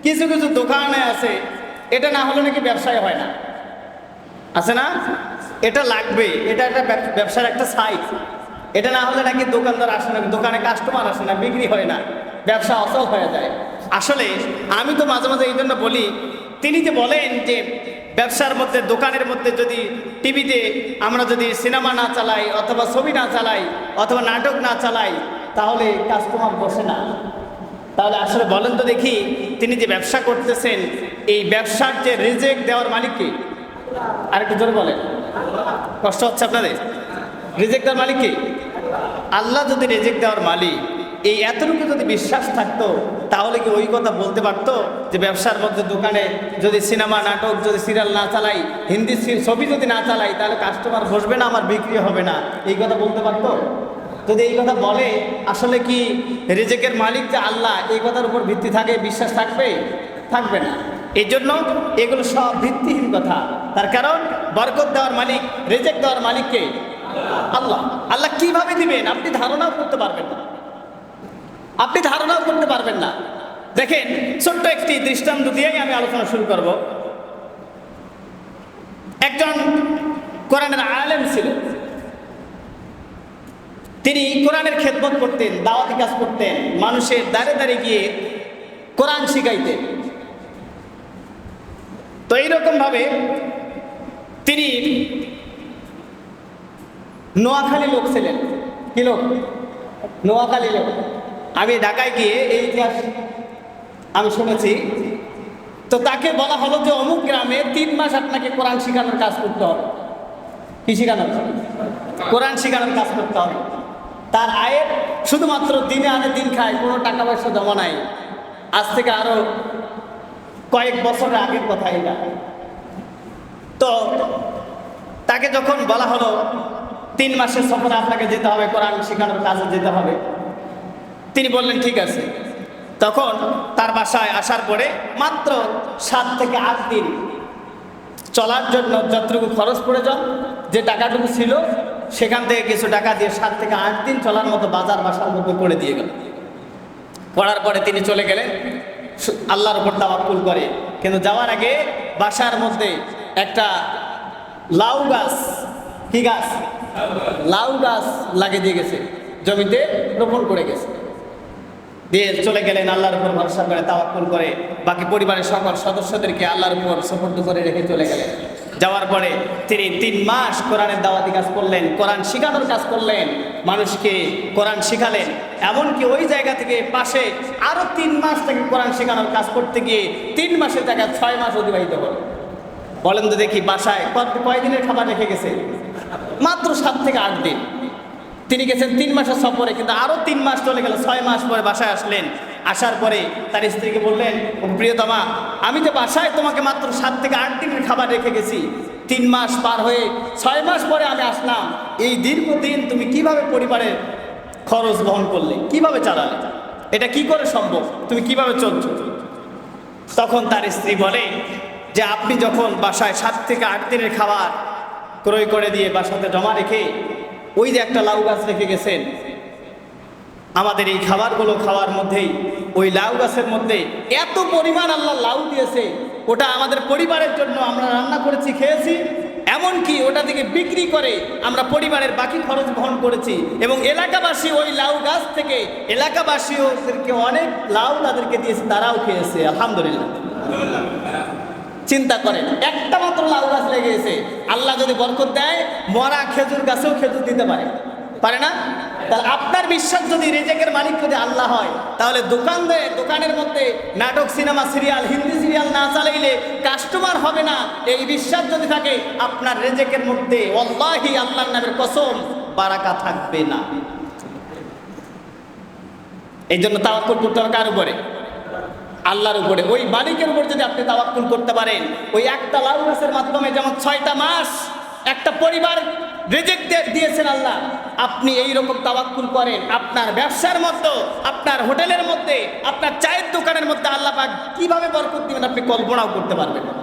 কিছু কিছু দোকানে আছে, এটা না হলে নাকি ব্যবসায় হয় না, আছে না? এটা লাগবে, এটা একটা ব্যবসার একটা সাইট। এটা না হলে নাকি দোকানদার আসে না, দোকানে কাস্টমার আসে না, বিক্রি হয় না, ব্যবসা অচল হয়ে যায়। আসলে আমি তো মাঝে মাঝে এই জন্য বলি, তিনি যে বলেন যে ব্যবসার মধ্যে, দোকানের মধ্যে যদি টিভিতে আমরা যদি সিনেমা না চালাই, অথবা ছবি না চালাই, অথবা নাটক না চালাই, তাহলে কাস্টমার বসে না। তাহলে আসলে বলেন তো দেখি, তিনি যে ব্যবসা করতেছেন, এই ব্যবসার যে রিজেক্ট দেওয়ার মালিক কে? আরেকটু জোরে বলেন, কষ্ট হচ্ছে আপনাদের? রিজেক্ট দেওয়ার মালিক কে? আল্লাহ যদি রিজেক্ট দেওয়ার মালিক, এই এতটুকু যদি বিশ্বাস থাকতো, তাহলে কি ওই কথা বলতে পারতো যে ব্যবসার মধ্যে, দোকানে যদি সিনেমা নাটক, যদি সিরিয়াল না চালাই, হিন্দি ছবি যদি না চালাই, তাহলে কাস্টমার বসবে না, আমার বিক্রি হবে না, এই কথা বলতে পারতো? যদি এই কথা বলে, আসলে কি রিজেকের মালিক যে আল্লাহ, এই কথার উপর ভিত্তি থাকে, বিশ্বাস থাকবে? থাকবে না। এই জন্য এগুলো সব ভিত্তিহীন কথা। তার কারণ বরকত দেওয়ার মালিক, রিজেক দেওয়ার মালিককে আল্লাহ। আল্লাহ কিভাবে দিবেন আপনি ধারণাও করতে পারবেন না, আপনি ধারণাও করতে পারবেন না। দেখেন, ছোট্ট একটি দৃষ্টান্ত দিয়েই আমি আলোচনা শুরু করব। একজন কোরআনের আলেম ছিল, তিনি কোরআনের খেদমত করতেন, দাওয়াতি কাজ করতেন, মানুষের দ্বারে দ্বারে গিয়ে কোরআন শিখাইতেন। তো এইরকম ভাবে তিনি নোয়াখালী লোক ছিলেন। কি লোক? নোয়াখালী লোক। আমি ঢাকায় গিয়ে এই ইতিহাস আমি শুনেছি। তো তাকে বলা হলো যে অমুক গ্রামে 3 মাস আপনাকে কোরআন শিখানোর কাজ করতে হবে। কি শিখানোর? কোরআন শিখানোর কাজ করতে হবে। তার আয়ের শুধুমাত্র দিনে আনে দিন খায়, কোনো টাকা পয়সা জমা নাই। আজ থেকে আরো কয়েক বছরের আগের কথা এটা। তো তাকে যখন বলা হলো 3 মাসের সফরে আপনাকে যেতে হবে, কোরআন শিখানোর কাজে যেতে হবে, তিনি বললেন ঠিক আছে। তখন তার বাসায় আসার পরে মাত্র 7 থেকে 8 দিন চলার জন্য যতটুকু খরচ পড়ে যান, যে টাকাটুকু ছিল সেখান থেকে কিছু টাকা দিয়ে 7 থেকে 8 দিন চলার মতো বাজার বাসার মধ্যে করে দিয়ে গেল। করার পরে তিনি চলে গেলেন আল্লাহর উপর তাওয়াক্কুল করে। কিন্তু যাওয়ার আগে বাসার মধ্যে একটা লাউ গাছ, কি গাছ? লাউ গাছ লাগিয়ে দিয়ে গেছে, জমিতে রোপণ করে গেছে। দিয়ে চলে গেলেন আল্লাহর উপর ভরসা করে, তাওয়াক্কুল করে, বাকি পরিবারের সকল সদস্যদেরকে আল্লাহর উপর সুপুর্দ করে রেখে চলে গেলেন। যাওয়ার পরে তিনি 3 মাস কোরআনের দাওয়াতি কাজ করলেন, কোরআন শিখানোর কাজ করলেন, মানুষকে কোরআন শিখালেন। এমনকি ওই জায়গা থেকে পাশে আরো 3 মাস থেকে কোরআন শেখানোর কাজ করতে গিয়ে 3 মাসের জায়গায় 6 মাস অতিবাহিত হল। বলেন তো দেখি, বাসায় কয়দিনের খাবার রেখে গেছে? মাত্র 7 থেকে 8 দিন। তিনি গেছেন 3 মাসের সফরে, কিন্তু আরো 3 মাস চলে গেল। 6 মাস পরে বাসায় আসলেন। আসার পরে তার স্ত্রীকে বললেন, প্রিয়তমা, আমি তো বাসায় তোমাকে মাত্র 7 থেকে 8 দিনের খাবার রেখে গেছি, 3 মাস পার হয়ে 6 মাস পরে আমি আসলাম, এই দীর্ঘদিন তুমি কিভাবে পরিবারের খরচ বহন করলে, কিভাবে চালালে, এটা কি করে সম্ভব, তুমি কিভাবে চলছো? তখন তার স্ত্রী বলে যে আপনি যখন বাসায় 7 থেকে 8 দিনের খাবার ক্রয় করে দিয়ে বাসাতে জমা রেখে ওই যে একটা লাউ গাছ রেখে গেছেন, আমাদের এই খাবারগুলো খাওয়ার মধ্যেই ওই লাউ গাছের মধ্যে এত পরিমাণ আল্লাহ লাউ দিয়েছে, ওটা আমাদের পরিবারের জন্য আমরা রান্না করেছি, খেয়েছি, এমনকি ওটা থেকে বিক্রি করে আমরা পরিবারের বাকি খরচ বহন করেছি। এবং এলাকাবাসী ওই লাউ গাছ থেকে, এলাকাবাসীদেরকে অনেক লাউ তাদেরকে দিয়েছে, তারাও খেয়েছে, আলহামদুলিল্লাহ। চিন্তা করেন, একটা মাত্র লাউ গাছ লেগে গেছে। আল্লাহ যদি বরকত দেয়, মরা খেজুর গাছেও খেজুর দিতে পারে না? তাহলে আপনার বিশ্বাস যদি রিজেকের মালিক যদি আল্লাহ হয়, তাহলে দোকানের মধ্যে নাটক, সিনেমা, সিরিয়াল, হিন্দি সিরিয়াল না চালাইলে কাস্টমার হবে না, এই বিশ্বাস যদি থাকে, আপনার রিজেকের মধ্যে ওয়াল্লাহি আল্লাহর নামের কসম বারাকা থাকবে না। এই জন্য তাওয়াক্কুল করতে হবে কার উপরে? আল্লাহর উপরে। ওই মালিকের উপর যদি আপনি তাওয়াক্কুল করতে পারেন, ওই একটা লাউ গাছের মাধ্যমে যেমন 6টা মাস একটা পরিবার রিজেক্ট দিয়েছেন আল্লাহ, আপনি এই রকম তাওয়াক্কুল করেন, আপনার ব্যবসার মধ্যে, আপনার হোটেলের মধ্যে, আপনার চায়ের দোকানের মধ্যে আল্লাহ পাক কিভাবে বরকত দিবেন আপনি কল্পনাও করতে পারবেন না।